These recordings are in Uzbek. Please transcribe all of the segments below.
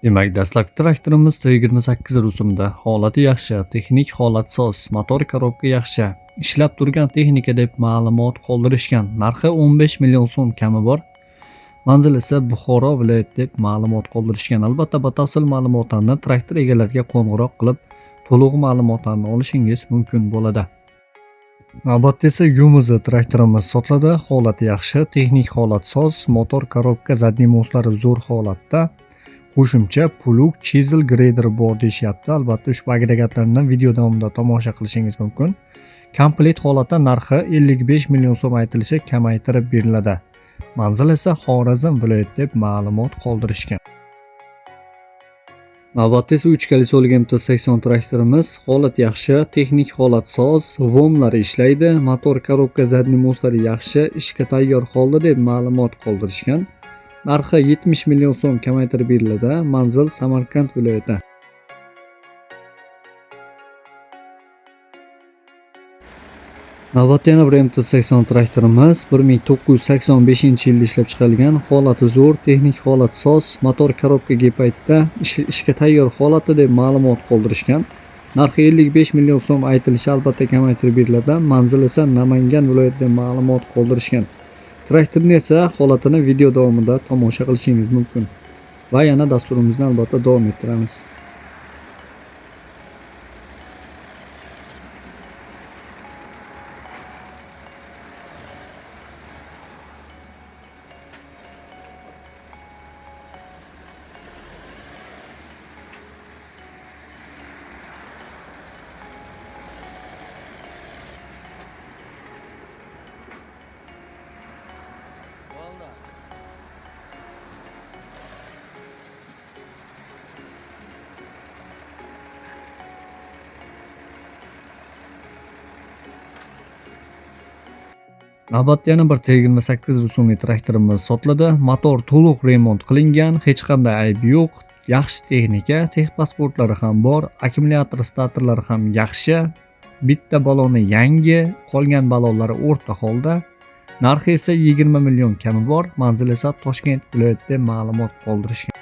Demak, dastlabki traktorimiz T28 rusumda. Holati yaxshi, texnik holat soz, motor korobka yaxshi. Ishlab turgan texnika deb ma'lumot qoldirishgan. Narxi 15 million so'm kami bor. Manzil esa Buxoro viloyati deb ma'lumot qoldirishgan. Albatta, batafsil ma'lumotlarni traktor egalariga qo'ng'iroq qilib, to'liq ma'lumotlarni olishingiz mumkin bo'ladi. Navbatda esa Yumuzi traktorimiz sotiladi. Holati yaxshi, texnik holat soz, motor korobka zadniy moslari zo'r holatda. Qo'shimcha plug chisel grader bor deyishyapti. Albatta, ushbu agregatlarni video davomida tomosha qilishingiz mumkin. Komplet holatda narxi 55 million so'm aytilishi kamaytirib beriladi. Manzil esa Xorazm viloyati deb ma'lumot qoldirishgan. Navbatda esa 3 kolesoli MT-80 traktorimiz. Holat yaxshi, texnik holat soz, vomlari ishlaydi, motor korobka zadniy moslari yaxshi, ishga tayyor holda deb ma'lumot qoldirishgan. Narxi 70 million so'm kamaytirib beriladi. Manzil Samarqand viloyati. Navbatda yana bir MT-80 traktorimiz 1985-yilda ishlab chiqarilgan. Holati zo'r, texnik holat soz, motor korobkaga paytda ishga tayyor holati deb ma'lumot qoldirishgan. Narxi 55 million so'm aytilishi albatta kamaytirib beriladi. Manzil esa Namangan viloyatida ma'lumot qoldirishgan. Traktorni esa holatini video davomida tomosha qilishingiz mumkin. Va yana dasturimizni albatta davom ettiramiz. Navbatda yana bir T28 rusumli traktorimiz sotiladi. Motor to'liq remont qilingan, hech qanday aybi yo'q. Yaxshi texnika, texpasportlari ham bor, akkumulyator statorlari ham yaxshi. Bitta baloni yangi, qolgan balonlari o'rta holda. Narxi esa 20 million kami bor. Manzil esa Toshkent viloyatida ma'lumot qoldirishgan.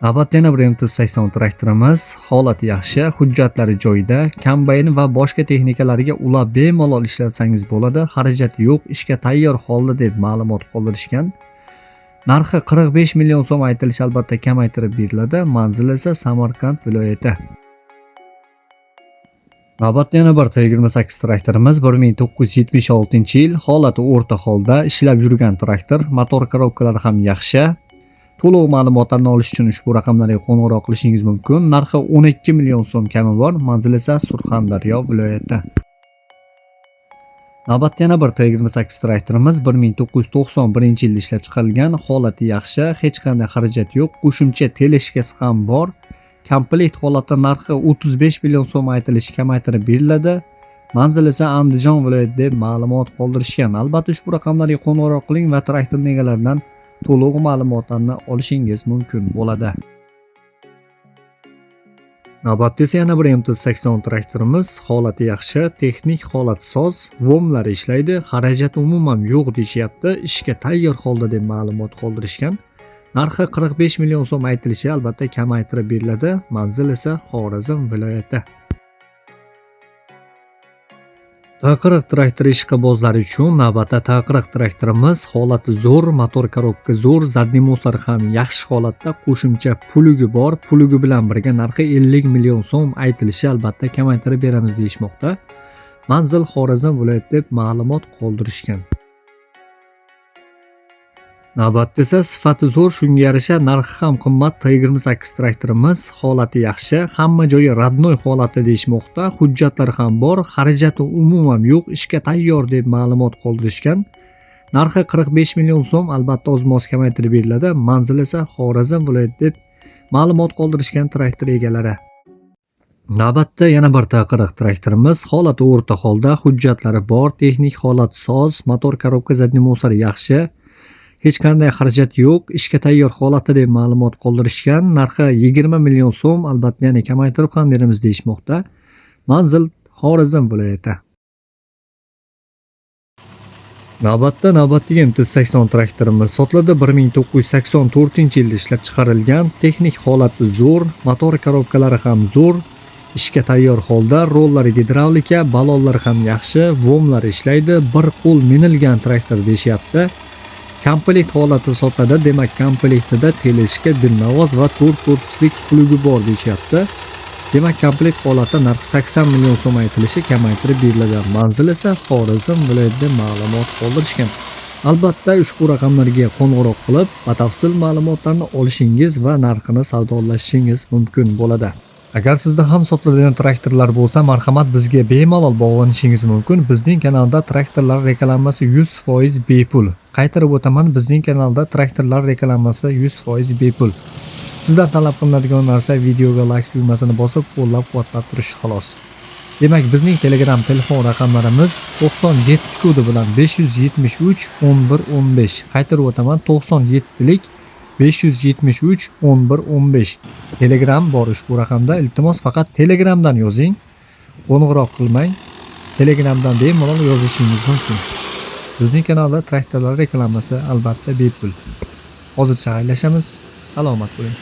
Navbatda yana bir MT-80 traktorimiz. Holati yaxshi, hujjatlari joyida, kombayn va boshqa texnikalariga ulab bemalol ishlatsangiz bo'ladi. Xarajati yo'q, ishga tayyor holda deb ma'lumot qoldirishgan. Narxi 45 million so'm aytilishi albatta kamaytirib beriladi. Manzil esa Samarqand viloyati. Navbatda yana bir T28 traktorimiz 1976-yil. Holati o'rta holda ishlab yurgan traktor. Motor korobkalari ham yaxshi. To'liq ma'lumotlarni olish uchun ushbu raqamlarga qo'ng'iroq qilishingiz mumkin. Narxi 12 million so'm kami bor. Manzil esa Surxondaryo viloyati. Navbatda yana bir T28 traktorimiz 1991-yilda ishlab chiqarilgan. Holati yaxshi, hech qanday xarajat yo'q. Qo'shimcha teleshkasi ham bor. Komplet holatda narxi 35 million so'm aytilishi kamaytirib beriladi. Manzil esa Andijon viloyati deb ma'lumot qoldirishgan. Albatta, ushbu raqamlarga qo'ng'iroq qiling va traktor egalaridan to'liq ma'lumotlarni olishingiz mumkin bo'ladi. Navbatda esa yana bir MT-80 traktorimiz. Holati yaxshi, texnik holat soz, vomlari ishlaydi, xarajat umuman yo'q deyishyapti. Ishga tayyor holda deb ma'lumot qoldirishgan. Narxi 45 million so'm aytilishi albatta kamaytirib beriladi. Manzil esa Xorazm viloyati. Taqiriq traktor ishqibozlari uchun navbatda taqiriq traktorimiz. Holati zo'r, motor korobka zo'r, zadniy moslari ham yaxshi holatda, qo'shimcha plugi bor. Plugi bilan birga narxi 50 million so'm aytilishi albatta kamaytirib beramiz deyishmoqda. Manzil Xorazm viloyati deb ma'lumot qoldirishgan. Navbatda esa sifati zo'r, shunga yarasha narxi ham qimmat T28 traktorimiz. Holati yaxshi, hamma joyi radnoy holatda deyishmoqda. Hujjatlari ham bor, xarajati umuman yo'q, ishga tayyor deb ma'lumot qoldirishgan. Narxi 45 million so'm, albatta oz-moz kamaytirib beriladi. Manzil esa Xorazm viloyati deb ma'lumot qoldirishgan traktor egalari. Navbatda yana bir taqiriq traktorimiz. Holati o'rta holda, hujjatlari bor, texnik holat soz, motor korobka zadniy moslari yaxshi. Hech qanday xarajat yo'q, ishga tayyor holatda deb ma'lumot qoldirishgan. Narxi 20 million so'm, albatta yana kamaytirib ham beramiz deyishmoqda. Manzil Xorazm viloyati. Navbatdagi MT-80 traktorimiz sotiladi. 1984-yilda ishlab chiqarilgan, texnik holati zo'r, motor korobkalari ham zo'r, ishga tayyor holda, rollari gidravlika, balonlari ham yaxshi, vomlar ishlaydi, bir qo'l minilgan traktor deyishyapti. Komplekt holati sotiladi, demak komplektida teleshka, dimnavoz va 4 korpuslik plugi bor deyishyapti. Demak, komplekt holati narxi 80 million so'm aytilishi, kamaytirib beriladi. Manzil esa Xorazm viloyatida ma'lumot qoldirishgan. Albatta, ushbu raqamlarga qo'ng'iroq qilib, batafsil ma'lumotlarni olishingiz va narxini savdolashishingiz mumkin bo'ladi. Agar sizda ham sotiladigan traktorlar bo'lsa, marhamat bizga bemalol bog'lanishingiz mumkin. Bizning kanalda traktorlar reklamasi 100% bepul. Qaytarib o'taman, bizning kanalda traktorlar reklamasi 100% bepul. Sizdan talab qilinadigan narsa videoga like tugmasini bosib, qo'llab-quvvatlab turish xolos. Demak, bizning Telegram telefon raqamlarimiz 97 kodi bilan 573 11 15. Qaytarib o'taman, 97lik 573 11 15. Telegram bor ushbu raqamda. Iltimos faqat Telegramdan yozing. Qo'ng'iroq qilmang. Telegramdan bemalol yozishingiz mumkin. Bizning kanalda traktorlar reklamasi albatta bepul. Hozircha xayrlashamiz. Salomat bo'ling.